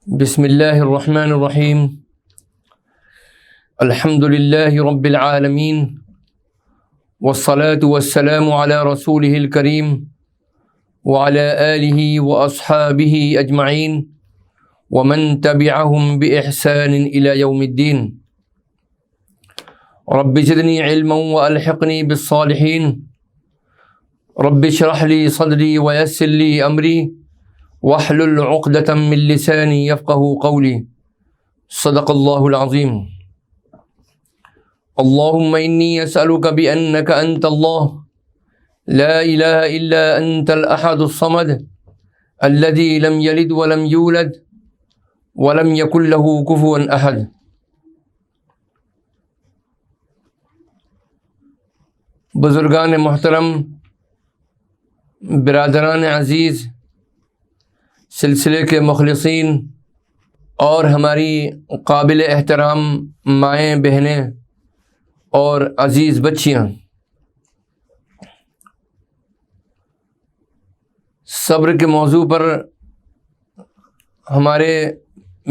بسم اللہ الرحمن الرحیم الحمد للہ رب العالمین والصلاة والسلام علی رسولہ الکریم وعلی آلہ واصحابہ اجمعین ومن تبعہم بإحسان الی یوم الدین رب زدنی علما والحقنی بالصالحین رب اشرح لی صدری ویسر لی امری واحلل عقدۃ من لسانی یفقهوا قولی صدق اللہ العظیم اللہم انی اسألک بأنک انت اللہ لا الہ الا انت الاحد الصمد الذی لم یلد ولم یولد ولم یکن له کفوا احد۔ بزرگان محترم، برادران عزیز، سلسلے کے مخلصین اور ہماری قابل احترام مائیں بہنیں اور عزیز بچیاں، صبر کے موضوع پر ہمارے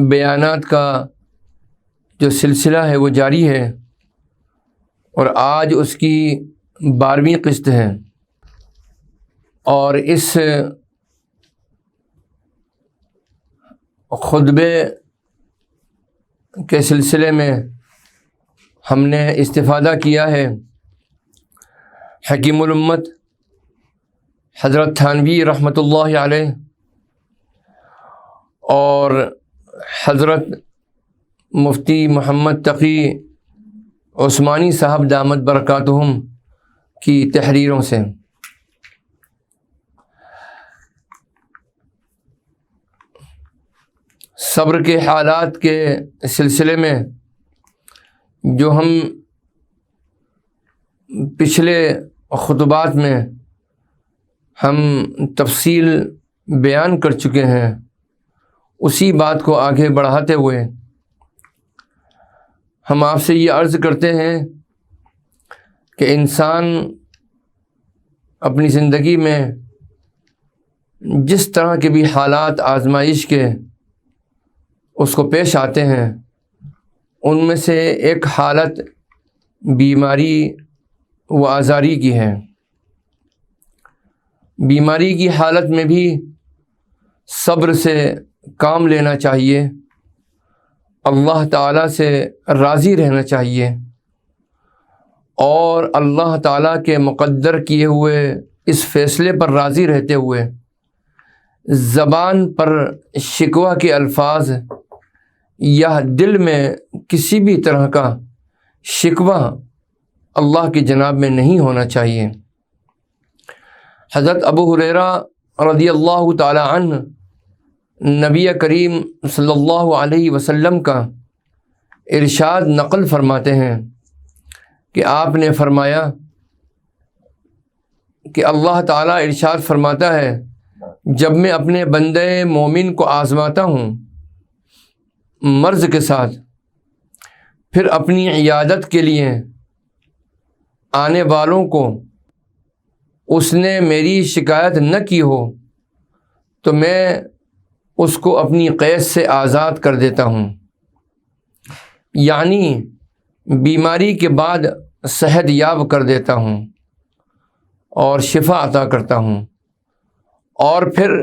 بیانات کا جو سلسلہ ہے وہ جاری ہے اور آج اس کی 12ویں قسط ہے، اور اس خطبے کے سلسلے میں ہم نے استفادہ کیا ہے حکیم الامت حضرت تھانوی رحمۃ اللہ علیہ اور حضرت مفتی محمد تقی عثمانی صاحب دامت برکاتہم کی تحریروں سے۔ صبر کے حالات کے سلسلے میں جو ہم پچھلے خطبات میں ہم تفصیل بیان کر چکے ہیں، اسی بات کو آگے بڑھاتے ہوئے ہم آپ سے یہ عرض کرتے ہیں کہ انسان اپنی زندگی میں جس طرح کے بھی حالات آزمائش کے اس کو پیش آتے ہیں، ان میں سے ایک حالت بیماری و آزاری کی ہے۔ بیماری کی حالت میں بھی صبر سے کام لینا چاہیے، اللہ تعالیٰ سے راضی رہنا چاہیے، اور اللہ تعالیٰ کے مقدر کیے ہوئے اس فیصلے پر راضی رہتے ہوئے زبان پر شکوہ کے الفاظ یا دل میں کسی بھی طرح کا شکوہ اللہ کی جناب میں نہیں ہونا چاہیے۔ حضرت ابو ہریرہ رضی اللہ تعالی عنہ نبی کریم صلی اللہ علیہ وسلم کا ارشاد نقل فرماتے ہیں کہ آپ نے فرمایا کہ اللہ تعالیٰ ارشاد فرماتا ہے، جب میں اپنے بندے مومن کو آزماتا ہوں مرض کے ساتھ، پھر اپنی عیادت کے لیے آنے والوں کو اس نے میری شکایت نہ کی ہو تو میں اس کو اپنی قید سے آزاد کر دیتا ہوں، یعنی بیماری کے بعد صحت یاب کر دیتا ہوں اور شفا عطا کرتا ہوں، اور پھر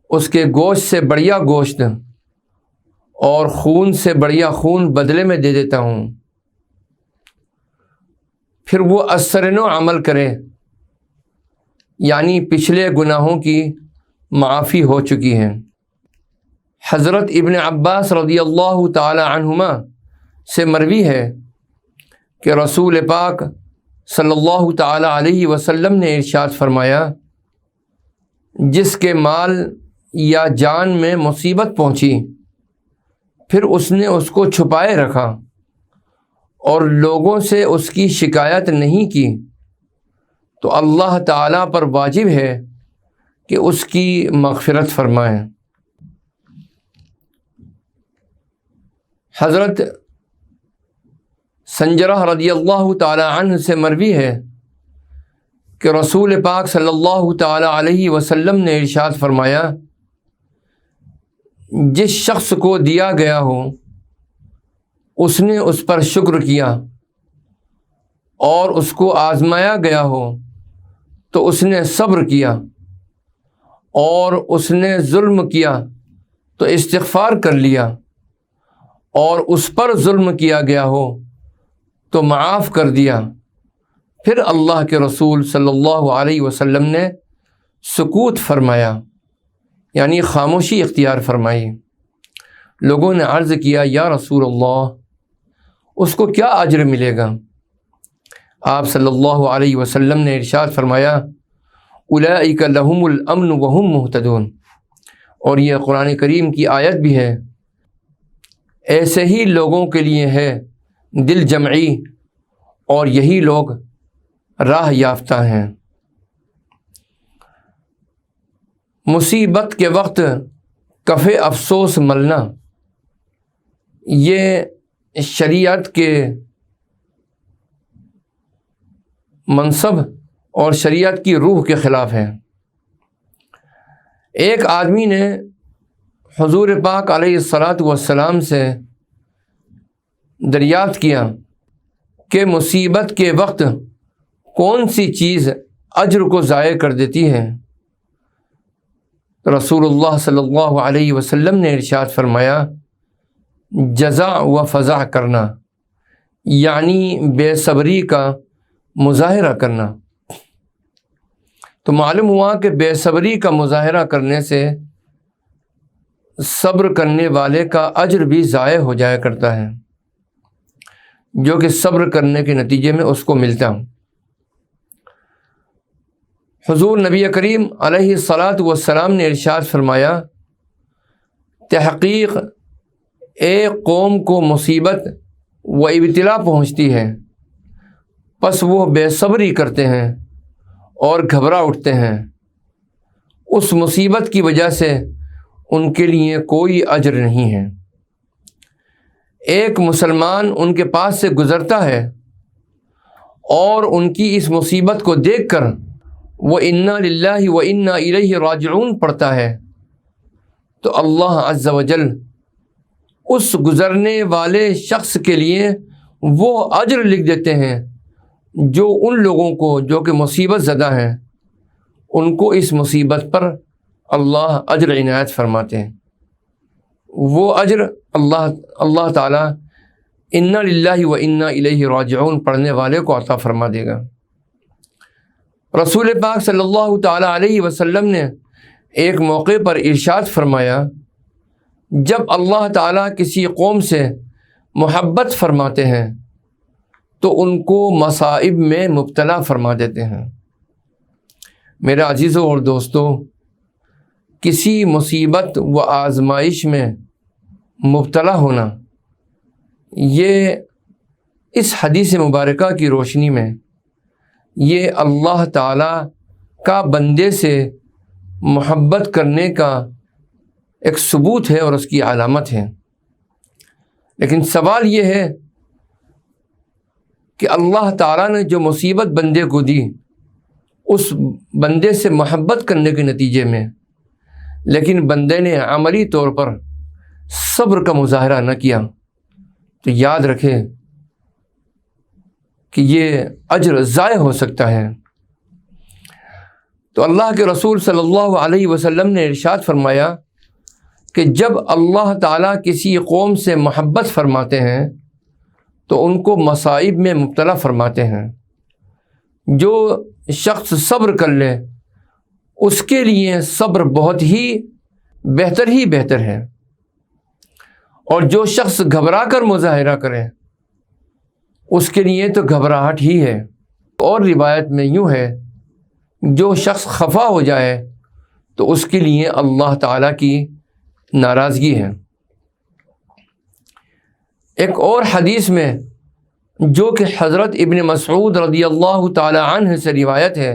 اس کے گوشت سے بڑھیا گوشت اور خون سے بڑھیا خون بدلے میں دے دیتا ہوں، پھر وہ اثر-نو عمل کرے، یعنی پچھلے گناہوں کی معافی ہو چکی ہے۔ حضرت ابن عباس رضی اللہ تعالی عنہما سے مروی ہے کہ رسول پاک صلی اللہ تعالی علیہ وسلم نے ارشاد فرمایا، جس کے مال یا جان میں مصیبت پہنچی پھر اس نے اس کو چھپائے رکھا اور لوگوں سے اس کی شکایت نہیں کی، تو اللہ تعالیٰ پر واجب ہے کہ اس کی مغفرت فرمائے۔ حضرت سنجرہ رضی اللہ تعالی عنہ سے مروی ہے کہ رسول پاک صلی اللہ تعالی علیہ وسلم نے ارشاد فرمایا، جس شخص کو دیا گیا ہو اس نے اس پر شکر کیا اور اس کو آزمایا گیا ہو تو اس نے صبر کیا اور اس نے ظلم کیا تو استغفار کر لیا اور اس پر ظلم کیا گیا ہو تو معاف کر دیا، پھر اللہ کے رسول صلی اللہ علیہ وسلم نے سکوت فرمایا، یعنی خاموشی اختیار فرمائی۔ لوگوں نے عرض کیا یا رسول اللہ اس کو کیا اجر ملے گا؟ آپ صلی اللہ علیہ وسلم نے ارشاد فرمایا اولئک لہم الامن وہم مہتدون، اور یہ قرآن کریم کی آیت بھی ہے، ایسے ہی لوگوں کے لیے ہے دل جمعی اور یہی لوگ راہ یافتہ ہیں۔ مصیبت کے وقت کف افسوس ملنا یہ شریعت کے منصب اور شریعت کی روح کے خلاف ہے۔ ایک آدمی نے حضور پاک علیہ الصلاۃ والسلام سے دریافت کیا کہ مصیبت کے وقت کون سی چیز اجر کو ضائع کر دیتی ہے؟ رسول اللہ صلی اللہ علیہ وسلم نے ارشاد فرمایا جزع و فضع کرنا، یعنی بے صبری کا مظاہرہ کرنا۔ تو معلوم ہوا کہ بے صبری کا مظاہرہ کرنے سے صبر کرنے والے کا اجر بھی ضائع ہو جایا کرتا ہے، جو کہ صبر کرنے کے نتیجے میں اس کو ملتا۔ حضور نبی کریم علیہ الصلاۃ والسلام نے ارشاد فرمایا تحقیق ایک قوم کو مصیبت و ابتلا پہنچتی ہے، پس وہ بے صبری کرتے ہیں اور گھبرا اٹھتے ہیں، اس مصیبت کی وجہ سے ان کے لیے کوئی اجر نہیں ہے۔ ایک مسلمان ان کے پاس سے گزرتا ہے اور ان کی اس مصیبت کو دیکھ کر وہ انا للہ و انا الیہ راجعون پڑھتا ہے تو اللہ عز و جل اس گزرنے والے شخص کے لیے وہ اجر لکھ دیتے ہیں جو ان لوگوں کو جو کہ مصیبت زدہ ہیں ان کو اس مصیبت پر اللہ اجر عنایت فرماتے ہیں۔ وہ اجر اللہ تعالیٰ انا للہ و انا الیہ راجعون پڑھنے والے کو عطا فرما دے گا۔ رسول پاک صلی اللہ تعالیٰ علیہ وسلم نے ایک موقع پر ارشاد فرمایا جب اللہ تعالیٰ کسی قوم سے محبت فرماتے ہیں تو ان کو مصائب میں مبتلا فرما دیتے ہیں۔ میرے عزیزوں اور دوستوں، کسی مصیبت و آزمائش میں مبتلا ہونا یہ اس حدیث مبارکہ کی روشنی میں یہ اللہ تعالیٰ کا بندے سے محبت کرنے کا ایک ثبوت ہے اور اس کی علامت ہے۔ لیکن سوال یہ ہے کہ اللہ تعالیٰ نے جو مصیبت بندے کو دی اس بندے سے محبت کرنے کے نتیجے میں لیکن بندے نے عملی طور پر صبر کا مظاہرہ نہ کیا تو یاد رکھے کہ یہ اجر ضائع ہو سکتا ہے۔ تو اللہ کے رسول صلی اللہ علیہ وسلم نے ارشاد فرمایا کہ جب اللہ تعالیٰ کسی قوم سے محبت فرماتے ہیں تو ان کو مصائب میں مبتلا فرماتے ہیں۔ جو شخص صبر کر لے اس کے لیے صبر بہت ہی بہتر ہے، اور جو شخص گھبرا کر مظاہرہ کرے اس کے لیے تو گھبراہٹ ہی ہے۔ اور روایت میں یوں ہے جو شخص خفا ہو جائے تو اس کے لیے اللہ تعالیٰ کی ناراضگی ہے۔ ایک اور حدیث میں جو کہ حضرت ابن مسعود رضی اللہ تعالی عنہ سے روایت ہے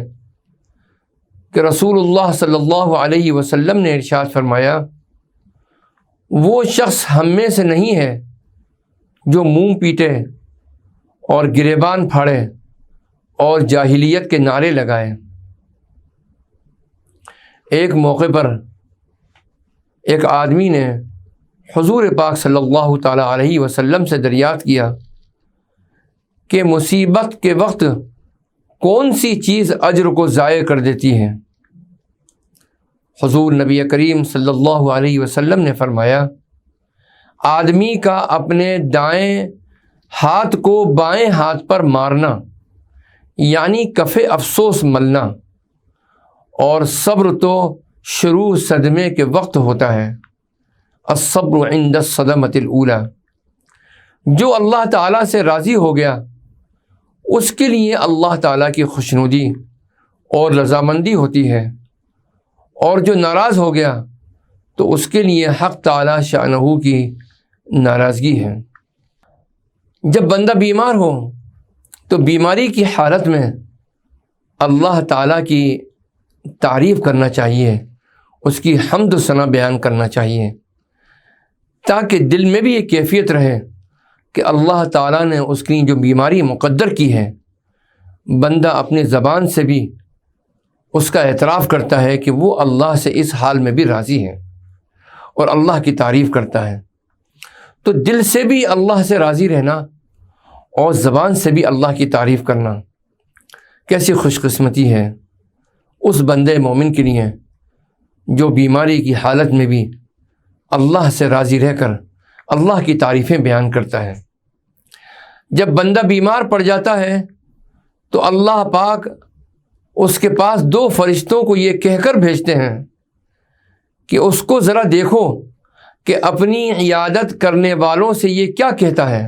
کہ رسول اللہ صلی اللہ علیہ وسلم نے ارشاد فرمایا وہ شخص ہم میں سے نہیں ہے جو منہ پیٹے اور گریبان پھاڑے اور جاہلیت کے نعرے لگائے۔ ایک موقع پر ایک آدمی نے حضور پاک صلی اللہ تعالیٰ علیہ وسلم سے دریافت کیا کہ مصیبت کے وقت کون سی چیز اجر کو ضائع کر دیتی ہے؟ حضور نبی کریم صلی اللہ علیہ وسلم نے فرمایا، آدمی کا اپنے دائیں ہاتھ کو بائیں ہاتھ پر مارنا، یعنی کف افسوس ملنا، اور صبر تو شروع صدمے کے وقت ہوتا ہے۔ الصبر عند الصدمۃ الاولی، جو اللہ تعالیٰ سے راضی ہو گیا اس کے لیے اللہ تعالیٰ کی خوشنودی اور رضامندی ہوتی ہے، اور جو ناراض ہو گیا تو اس کے لیے حق تعالیٰ شأنہ کی ناراضگی ہے۔ جب بندہ بیمار ہو تو بیماری کی حالت میں اللہ تعالیٰ کی تعریف کرنا چاہیے، اس کی حمد و ثنا بیان کرنا چاہیے، تاکہ دل میں بھی یہ کیفیت رہے کہ اللہ تعالیٰ نے اس کی جو بیماری مقدر کی ہے، بندہ اپنی زبان سے بھی اس کا اعتراف کرتا ہے کہ وہ اللہ سے اس حال میں بھی راضی ہے اور اللہ کی تعریف کرتا ہے۔ تو دل سے بھی اللہ سے راضی رہنا اور زبان سے بھی اللہ کی تعریف کرنا کیسی خوش قسمتی ہے اس بندے مومن کے لیے جو بیماری کی حالت میں بھی اللہ سے راضی رہ کر اللہ کی تعریفیں بیان کرتا ہے۔ جب بندہ بیمار پڑ جاتا ہے تو اللہ پاک اس کے پاس 2 فرشتوں کو یہ کہہ کر بھیجتے ہیں کہ اس کو ذرا دیکھو کہ اپنی عیادت کرنے والوں سے یہ کیا کہتا ہے۔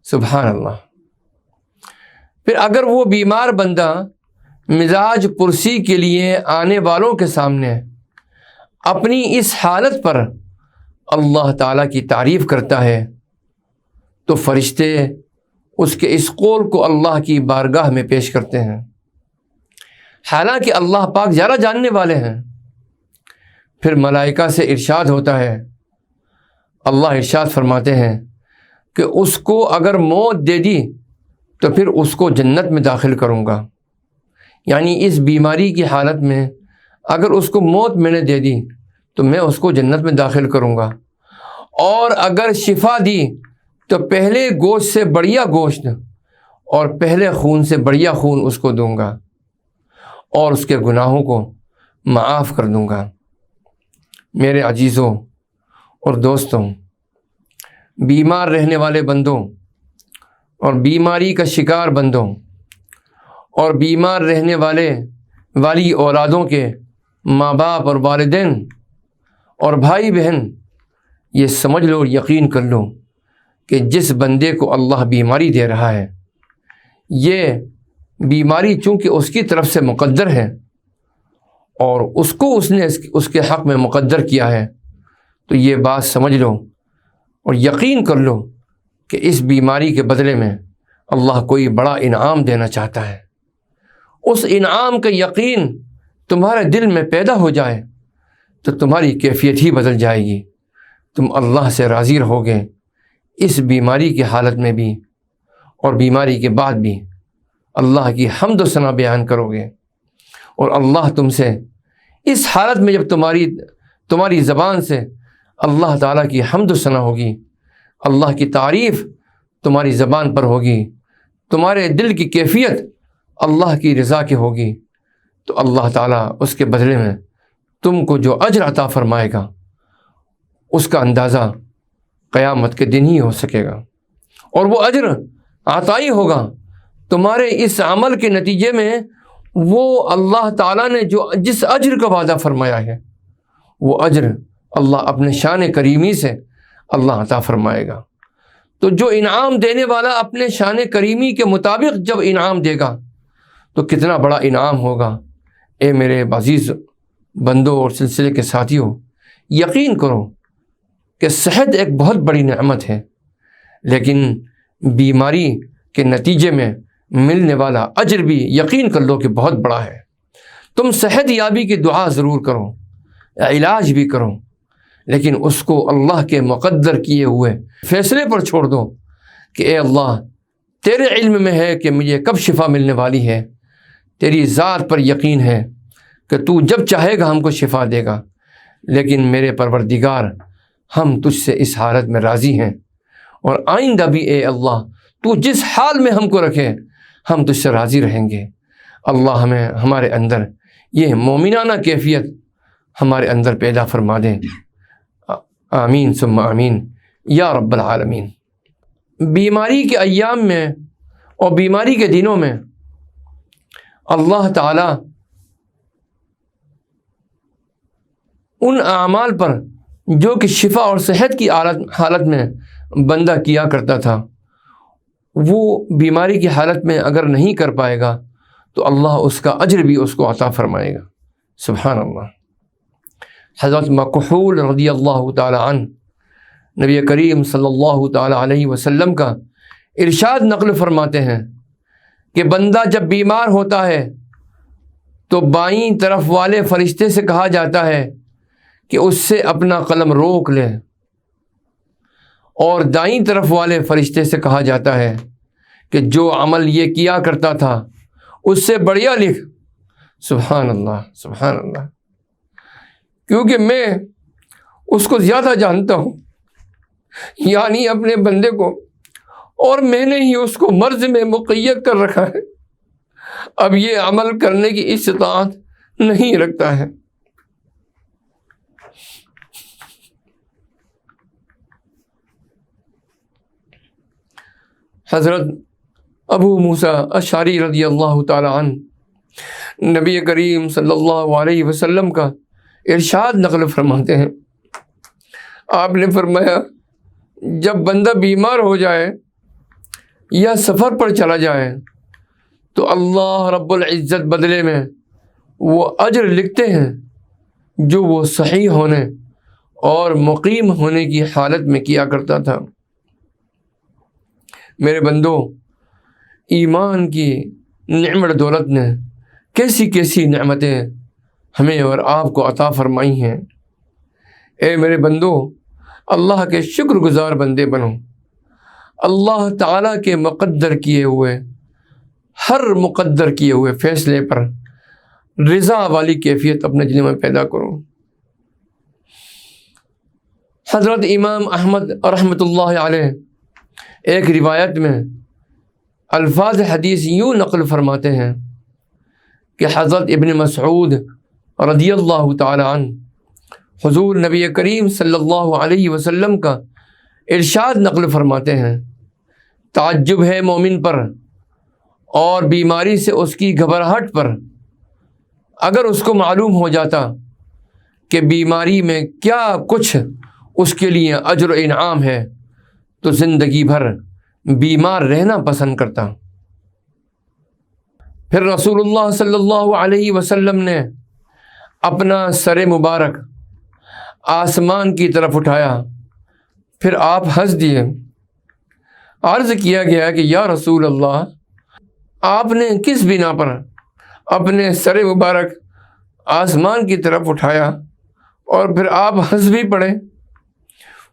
سبحان اللہ۔ پھر اگر وہ بیمار بندہ مزاج پرسی کے لیے آنے والوں کے سامنے اپنی اس حالت پر اللہ تعالیٰ کی تعریف کرتا ہے تو فرشتے اس کے اس قول کو اللہ کی بارگاہ میں پیش کرتے ہیں، حالانکہ اللہ پاک زیادہ جاننے والے ہیں۔ پھر ملائکہ سے ارشاد ہوتا ہے، اللہ ارشاد فرماتے ہیں کہ اس کو اگر موت دے دی تو پھر اس کو جنت میں داخل کروں گا، یعنی اس بیماری کی حالت میں اگر اس کو موت میں نے دے دی تو میں اس کو جنت میں داخل کروں گا، اور اگر شفا دی تو پہلے گوشت سے بڑھیا گوشت اور پہلے خون سے بڑھیا خون اس کو دوں گا اور اس کے گناہوں کو معاف کر دوں گا۔ میرے عزیزوں اور دوستوں، بیمار رہنے والے بندوں اور بیماری کا شکار بندوں اور بیمار رہنے والی اولادوں کے ماں باپ اور والدین اور بھائی بہن، یہ سمجھ لو اور یقین کر لو کہ جس بندے کو اللہ بیماری دے رہا ہے، یہ بیماری چونکہ اس کی طرف سے مقدر ہے اور اس کو اس نے اس کے حق میں مقدر کیا ہے، تو یہ بات سمجھ لو اور یقین کر لو کہ اس بیماری کے بدلے میں اللہ کوئی بڑا انعام دینا چاہتا ہے۔ اس انعام کا یقین تمہارے دل میں پیدا ہو جائے تو تمہاری کیفیت ہی بدل جائے گی، تم اللہ سے راضی رہو گے اس بیماری کی حالت میں بھی اور بیماری کے بعد بھی اللہ کی حمد و ثنا بیان کرو گے، اور اللہ تم سے اس حالت میں جب تمہاری زبان سے اللہ تعالیٰ کی حمد و ثنا ہوگی، اللہ کی تعریف تمہاری زبان پر ہوگی، تمہارے دل کی کیفیت اللہ کی رضا کی ہوگی، تو اللہ تعالیٰ اس کے بدلے میں تم کو جو اجر عطا فرمائے گا اس کا اندازہ قیامت کے دن ہی ہو سکے گا، اور وہ اجر عطائی ہوگا تمہارے اس عمل کے نتیجے میں۔ وہ اللہ تعالیٰ نے جس اجر کا وعدہ فرمایا ہے وہ اجر اللہ اپنے شان کریمی سے اللہ عطا فرمائے گا۔ تو جو انعام دینے والا اپنے شان کریمی کے مطابق جب انعام دے گا تو کتنا بڑا انعام ہوگا۔ اے میرے عزیز بندوں اور سلسلے کے ساتھیوں، یقین کرو کہ صحت ایک بہت بڑی نعمت ہے، لیکن بیماری کے نتیجے میں ملنے والا اجر بھی یقین کر لو کہ بہت بڑا ہے۔ تم صحت یابی کی دعا ضرور کرو، علاج بھی کرو، لیکن اس کو اللہ کے مقدر کیے ہوئے فیصلے پر چھوڑ دو کہ اے اللہ، تیرے علم میں ہے کہ مجھے کب شفا ملنے والی ہے، تیری ذات پر یقین ہے کہ تو جب چاہے گا ہم کو شفا دے گا، لیکن میرے پروردگار ہم تجھ سے اس حالت میں راضی ہیں، اور آئندہ بھی اے اللہ تو جس حال میں ہم کو رکھے ہم تجھ سے راضی رہیں گے۔ اللہ ہمیں ہمارے اندر یہ مومنانہ کیفیت ہمارے اندر پیدا فرما دے، آمین ثم آمین یا رب العالمین۔ بیماری کے ایام میں اور بیماری کے دنوں میں اللہ تعالیٰ ان اعمال پر جو کہ شفا اور صحت کی حالت میں بندہ کیا کرتا تھا، وہ بیماری کی حالت میں اگر نہیں کر پائے گا تو اللہ اس کا اجر بھی اس کو عطا فرمائے گا۔ سبحان اللہ۔ حضرت مکحول رضی اللہ تعالی عنہ نبی کریم صلی اللہ تعالی علیہ وسلم کا ارشاد نقل فرماتے ہیں کہ بندہ جب بیمار ہوتا ہے تو بائیں طرف والے فرشتے سے کہا جاتا ہے کہ اس سے اپنا قلم روک لے، اور دائیں طرف والے فرشتے سے کہا جاتا ہے کہ جو عمل یہ کیا کرتا تھا اس سے بڑھیا لکھ۔ سبحان اللہ، سبحان اللہ، کیونکہ میں اس کو زیادہ جانتا ہوں، یعنی اپنے بندے کو، اور میں نے ہی اس کو مرض میں مقید کر رکھا ہے، اب یہ عمل کرنے کی استطاعت نہیں رکھتا ہے۔ حضرت ابو موسیٰ اشعری رضی اللہ تعالی عنہ نبی کریم صلی اللہ علیہ وسلم کا ارشاد نقل فرماتے ہیں، آپ نے فرمایا جب بندہ بیمار ہو جائے یا سفر پر چلا جائے تو اللہ رب العزت بدلے میں وہ اجر لکھتے ہیں جو وہ صحیح ہونے اور مقیم ہونے کی حالت میں کیا کرتا تھا۔ میرے بندوں، ایمان کی نعمت دولت نے کیسی کیسی نعمتیں ہمیں اور آپ کو عطا فرمائی ہیں۔ اے میرے بندوں، اللہ کے شکر گزار بندے بنو، اللہ تعالیٰ کے مقدر کیے ہوئے ہر مقدر کیے ہوئے فیصلے پر رضا والی کیفیت اپنے دل میں پیدا کرو۔ حضرت امام احمد رحمۃ اللہ علیہ ایک روایت میں الفاظ حدیث یوں نقل فرماتے ہیں کہ حضرت ابن مسعود رضی اللہ تعالی عنہ حضور نبی کریم صلی اللہ علیہ وسلم کا ارشاد نقل فرماتے ہیں، تعجب ہے مومن پر اور بیماری سے اس کی گھبراہٹ پر، اگر اس کو معلوم ہو جاتا کہ بیماری میں کیا کچھ اس کے لیے اجر و انعام ہے تو زندگی بھر بیمار رہنا پسند کرتا۔ پھر رسول اللہ صلی اللہ علیہ وسلم نے اپنا سر مبارک آسمان کی طرف اٹھایا، پھر آپ ہنس دیے۔ عرض کیا گیا کہ یا رسول اللہ، آپ نے کس بنا پر اپنے سر مبارک آسمان کی طرف اٹھایا اور پھر آپ ہنس بھی پڑے؟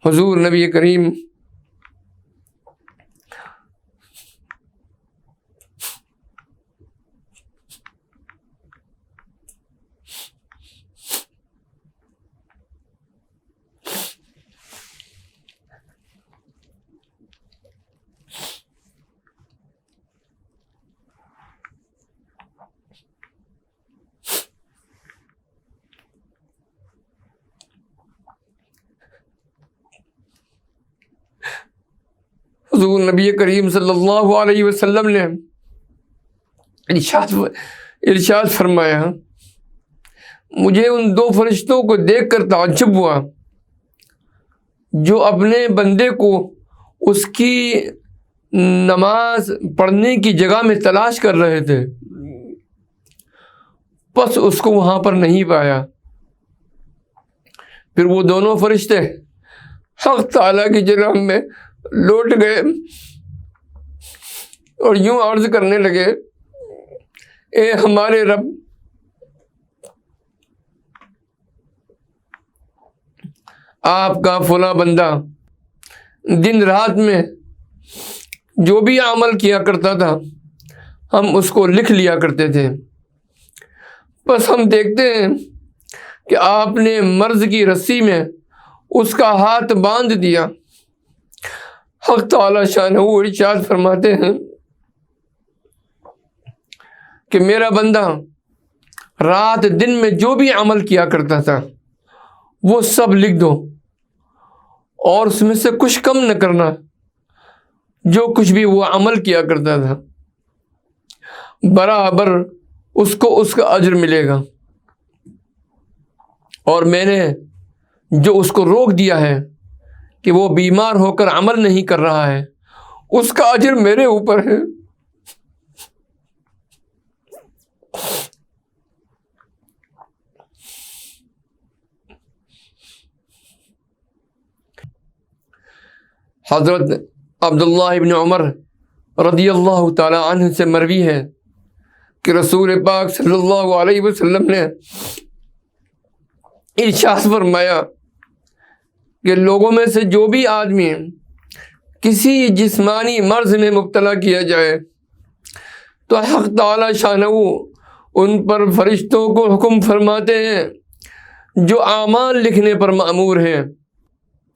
حضور نبی کریم حضور نبی کریم صلی اللہ علیہ وسلم نے ارشاد فرمایا، مجھے ان دو فرشتوں کو دیکھ کر تعجب ہوا جو اپنے بندے کو اس کی نماز پڑھنے کی جگہ میں تلاش کر رہے تھے، بس اس کو وہاں پر نہیں پایا۔ پھر وہ دونوں فرشتے حق تعالیٰ کی جناب میں لوٹ گئے اور یوں عرض کرنے لگے، اے ہمارے رب، آپ کا فلاں بندہ دن رات میں جو بھی عمل کیا کرتا تھا ہم اس کو لکھ لیا کرتے تھے، بس ہم دیکھتے ہیں کہ آپ نے مرض کی رسی میں اس کا ہاتھ باندھ دیا۔ حق تعالی شانہ ارشاد فرماتے ہیں کہ میرا بندہ رات دن میں جو بھی عمل کیا کرتا تھا وہ سب لکھ دو، اور اس میں سے کچھ کم نہ کرنا۔ جو کچھ بھی وہ عمل کیا کرتا تھا برابر اس کو اس کا اجر ملے گا، اور میں نے جو اس کو روک دیا ہے کہ وہ بیمار ہو کر عمل نہیں کر رہا ہے، اس کا اجر میرے اوپر ہے۔ حضرت عبداللہ ابن عمر رضی اللہ تعالی عنہ سے مروی ہے کہ رسول پاک صلی اللہ علیہ وسلم نے ارشاد فرمایا کہ لوگوں میں سے جو بھی آدمی کسی جسمانی مرض میں مبتلا کیا جائے تو حق تعالی شانہ ان پر فرشتوں کو حکم فرماتے ہیں جو اعمال لکھنے پر مأمور ہیں،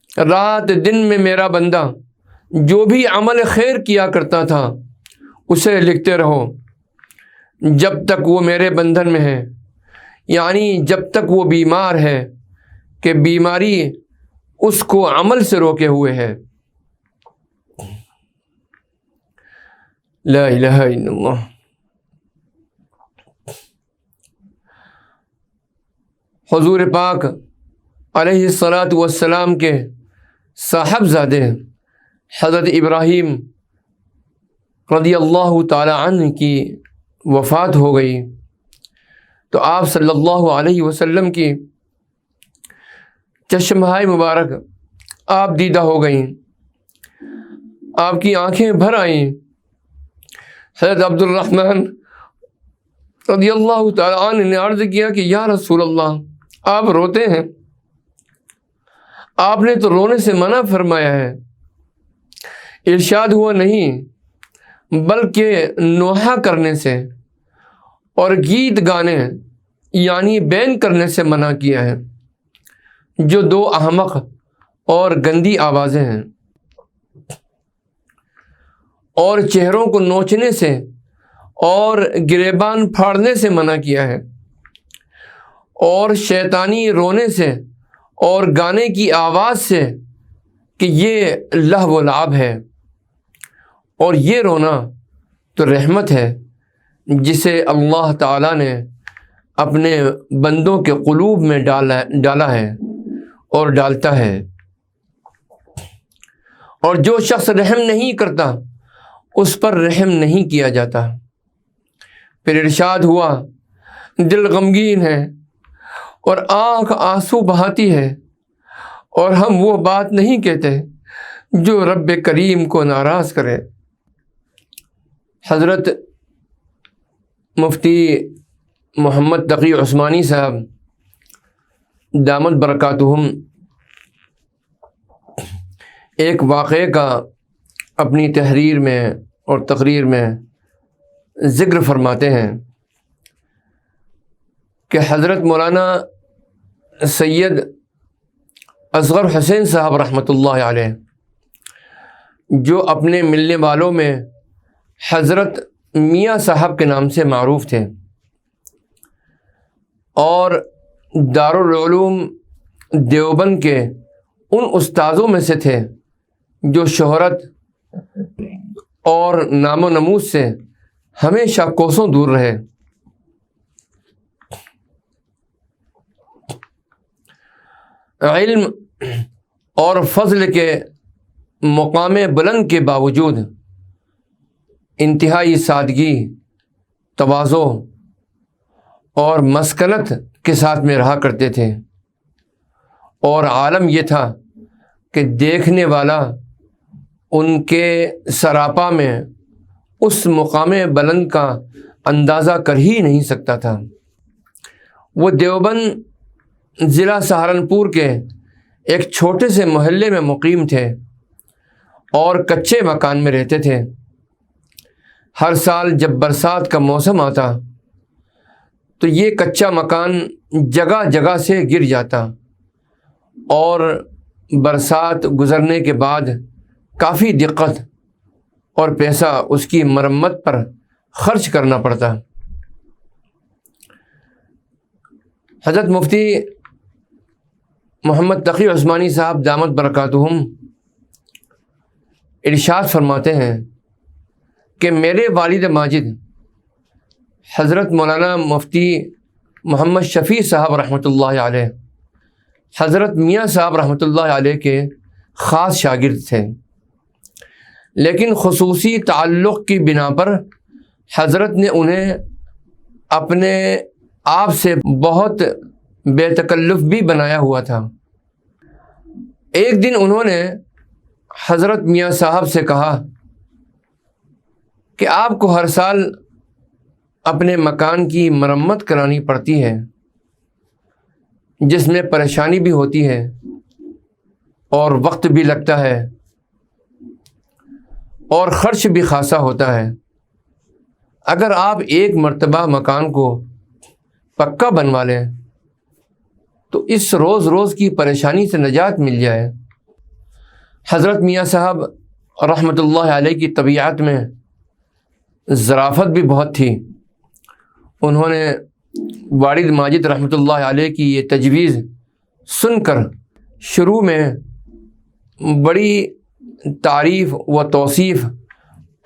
رات دن میں میرا بندہ جو بھی عمل خیر کیا کرتا تھا اسے لکھتے رہو جب تک وہ میرے بندھن میں ہے، یعنی جب تک وہ بیمار ہے کہ بیماری اس کو عمل سے روکے ہوئے ہے۔ لا الہ الا اللہ۔ حضور پاک علیہ الصلاۃ والسلام کے صاحبزادے حضرت ابراہیم رضی اللہ تعالی عنہ کی وفات ہو گئی تو آپ صلی اللہ علیہ وسلم کی چشمہائے مبارک آپ دیدہ ہو گئیں، آپ کی آنکھیں بھر آئیں۔ حضرت عبد الرحمن رضی اللہ تعالی عنہ نے عرض کیا کہ یا رسول اللہ، آپ روتے ہیں، آپ نے تو رونے سے منع فرمایا ہے۔ ارشاد ہوا نہیں بلکہ نوحہ کرنے سے اور گیت گانے یعنی بین کرنے سے منع کیا ہے، جو دو احمق اور گندی آوازیں ہیں، اور چہروں کو نوچنے سے اور گریبان پھاڑنے سے منع کیا ہے، اور شیطانی رونے سے اور گانے کی آواز سے کہ یہ لہو و لعب ہے، اور یہ رونا تو رحمت ہے جسے اللہ تعالیٰ نے اپنے بندوں کے قلوب میں ڈالا ہے اور ڈالتا ہے، اور جو شخص رحم نہیں کرتا اس پر رحم نہیں کیا جاتا۔ پھر ارشاد ہوا دل غمگین ہے اور آنکھ آنسو بہاتی ہے، اور ہم وہ بات نہیں کہتے جو رب کریم کو ناراض کرے۔ حضرت مفتی محمد تقی عثمانی صاحب دامت برکاتہم ایک واقعے کا اپنی تحریر میں اور تقریر میں ذکر فرماتے ہیں کہ حضرت مولانا سید اصغر حسین صاحب رحمۃ اللہ علیہ، جو اپنے ملنے والوں میں حضرت میاں صاحب کے نام سے معروف تھے، اور دارالعلوم دیوبند کے ان استاذوں میں سے تھے جو شہرت اور نام و نمود سے ہمیشہ کوسوں دور رہے۔ علم اور فضل کے مقام بلند کے باوجود انتہائی سادگی، تواضع اور مسکنت کے ساتھ میں رہا کرتے تھے، اور عالم یہ تھا کہ دیکھنے والا ان کے سراپا میں اس مقام بلند کا اندازہ کر ہی نہیں سکتا تھا۔ وہ دیوبند ضلع سہارنپور کے ایک چھوٹے سے محلے میں مقیم تھے اور کچے مکان میں رہتے تھے۔ ہر سال جب برسات کا موسم آتا تو یہ کچا مکان جگہ جگہ سے گر جاتا اور برسات گزرنے کے بعد کافی دقت اور پیسہ اس کی مرمت پر خرچ کرنا پڑتا۔ حضرت مفتی محمد تقی عثمانی صاحب دامت برکاتہم ارشاد فرماتے ہیں کہ میرے والد ماجد حضرت مولانا مفتی محمد شفیع صاحب رحمۃ اللہ علیہ، حضرت میاں صاحب رحمۃ اللہ علیہ کے خاص شاگرد تھے، لیکن خصوصی تعلق کی بنا پر حضرت نے انہیں اپنے آپ سے بہت بے تکلف بھی بنایا ہوا تھا۔ ایک دن انہوں نے حضرت میاں صاحب سے کہا کہ آپ کو ہر سال اپنے مکان کی مرمت کرانی پڑتی ہے، جس میں پریشانی بھی ہوتی ہے اور وقت بھی لگتا ہے اور خرچ بھی خاصا ہوتا ہے۔ اگر آپ ایک مرتبہ مکان کو پکا بنوا لیں تو اس روز روز کی پریشانی سے نجات مل جائے۔ حضرت میاں صاحب رحمۃ اللہ علیہ کی طبیعت میں ظرافت بھی بہت تھی۔ انہوں نے والد ماجد رحمۃ اللہ علیہ کی یہ تجویز سن کر شروع میں بڑی تعریف و توصیف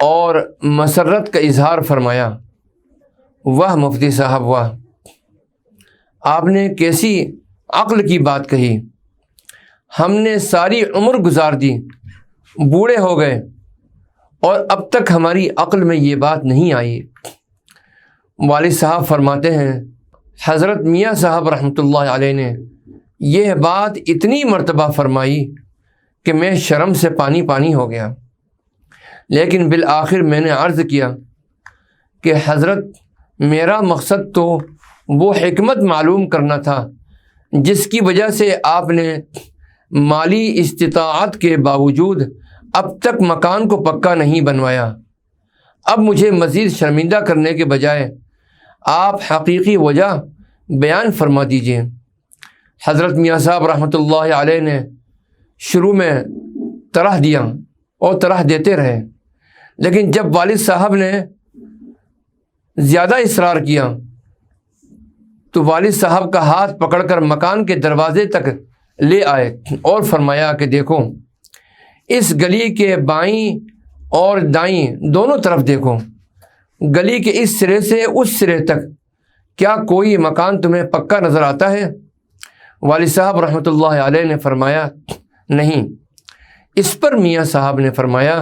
اور مسرت کا اظہار فرمایا۔ واہ مفتی صاحب واہ، آپ نے کیسی عقل کی بات کہی، ہم نے ساری عمر گزار دی، بوڑھے ہو گئے اور اب تک ہماری عقل میں یہ بات نہیں آئی۔ والد صاحب فرماتے ہیں حضرت میاں صاحب رحمۃ اللہ علیہ نے یہ بات اتنی مرتبہ فرمائی کہ میں شرم سے پانی پانی ہو گیا، لیکن بالآخر میں نے عرض کیا کہ حضرت میرا مقصد تو وہ حکمت معلوم کرنا تھا جس کی وجہ سے آپ نے مالی استطاعت کے باوجود اب تک مکان کو پکا نہیں بنوایا۔ اب مجھے مزید شرمندہ کرنے کے بجائے آپ حقیقی وجہ بیان فرما دیجئے۔ حضرت میاں صاحب رحمۃ اللہ علیہ نے شروع میں طرح دیا اور طرح دیتے رہے، لیکن جب والد صاحب نے زیادہ اصرار کیا تو والد صاحب کا ہاتھ پکڑ کر مکان کے دروازے تک لے آئے اور فرمایا کہ دیکھو، اس گلی کے بائیں اور دائیں دونوں طرف دیکھو، گلی کے اس سرے سے اس سرے تک کیا کوئی مکان تمہیں پکا نظر آتا ہے؟ والد صاحب رحمۃ اللہ علیہ نے فرمایا نہیں۔ اس پر میاں صاحب نے فرمایا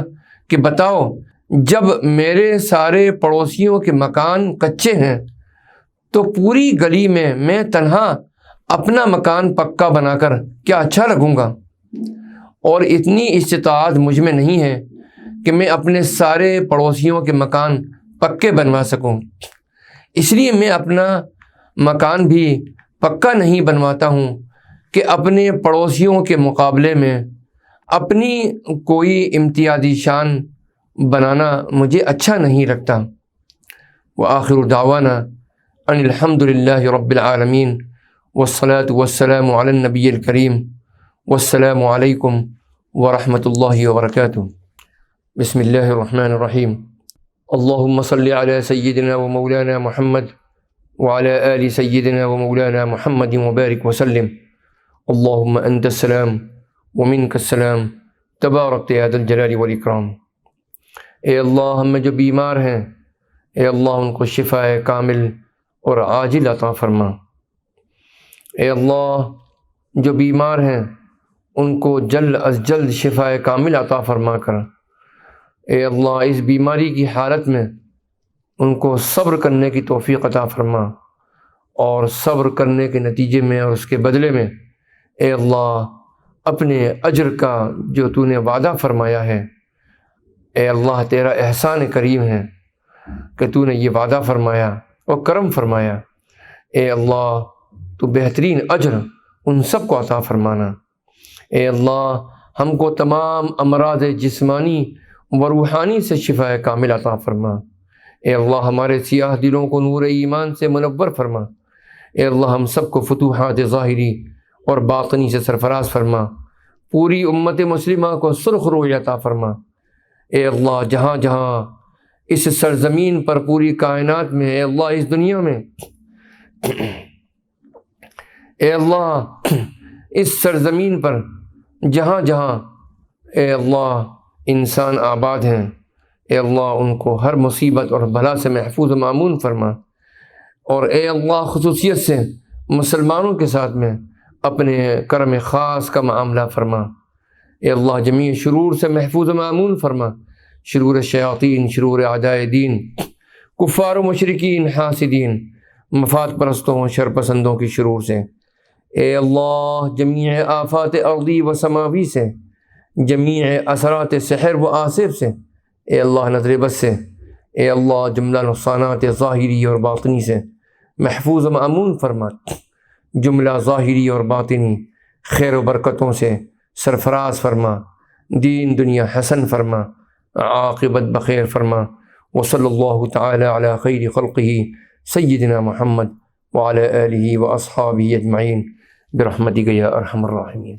کہ بتاؤ، جب میرے سارے پڑوسیوں کے مکان کچے ہیں تو پوری گلی میں تنہا اپنا مکان پکا بنا کر کیا اچھا لگوں گا؟ اور اتنی استطاعت مجھ میں نہیں ہے کہ میں اپنے سارے پڑوسیوں کے مکان پکے بنوا سکوں، اس لیے میں اپنا مکان بھی پکا نہیں بنواتا ہوں کہ اپنے پڑوسیوں کے مقابلے میں اپنی کوئی امتیازی شان بنانا مجھے اچھا نہیں لگتا۔ وآخر دعوانا ان الحمد للہ رب العالمین والصلاة والسلام علی النبی الکریم والسلام علیکم ورحمۃ اللہ وبرکاتہ۔ بسم اللہ الرحمن الرحیم۔ اللہم صلی علی سیدنا و مولانا محمد وعلی آل سیدنا و مولانا محمد وبارک وسلم۔ اللہم انت السلام ومنک السلام تبارکت یا ذا الجلال والاکرام۔ اے اللہ، ہم میں جو بیمار ہیں، اے اللہ ان کو شفاء کامل اور عاجل عطا فرما۔ اے اللہ، جو بیمار ہیں ان کو جلد از جلد شفاء کامل عطا فرما کر، اے اللہ اس بیماری کی حالت میں ان کو صبر کرنے کی توفیق عطا فرما، اور صبر کرنے کے نتیجے میں اور اس کے بدلے میں اے اللہ اپنے اجر کا جو تو نے وعدہ فرمایا ہے، اے اللہ تیرا احسان کریم ہے کہ تو نے یہ وعدہ فرمایا اور کرم فرمایا، اے اللہ تو بہترین اجر ان سب کو عطا فرمانا۔ اے اللہ ہم کو تمام امراض جسمانی و روحانی سے شفاء کامل عطا فرما۔ اے اللہ ہمارے سیاہ دلوں کو نور ایمان سے منور فرما۔ اے اللہ ہم سب کو فتوحات ظاہری اور باطنی سے سرفراز فرما، پوری امت مسلمہ کو سرخ روی عطا فرما۔ اے اللہ جہاں جہاں اس سرزمین پر، پوری کائنات میں، اے اللہ اس دنیا میں، اے اللہ اس سرزمین پر جہاں جہاں اے اللہ انسان آباد ہیں، اے اللہ ان کو ہر مصیبت اور بلا سے محفوظ و مامون فرما، اور اے اللہ خصوصیت سے مسلمانوں کے ساتھ میں اپنے کرم خاص کا معاملہ فرما۔ اے اللہ جمیع شرور سے محفوظ و مامون فرما، شرور شیاطین، شرور اعداء دین، کفار و مشرکین، حاسدین، مفاد پرستوں، شر پسندوں کی شرور سے۔ اے اللہ جمیع آفات ارضی و سماوی سے، جمیع اثرات سحر و آصف سے، اے اللہ نظر بد سے، اے اللہ جملہ نقصانات ظاہری اور باطنی سے محفوظ و مامون فرما، جملہ ظاہری اور باطنی خیر و برکتوں سے سرفراز فرما، دین دنیا حسن فرما، عاقبت بخیر فرما۔ وصلی اللہ تعالی علی خیر خلقہ سیدنا محمد وعلی آلہ واصحابہ اجمعین برحمتک یا ارحم الراحمین۔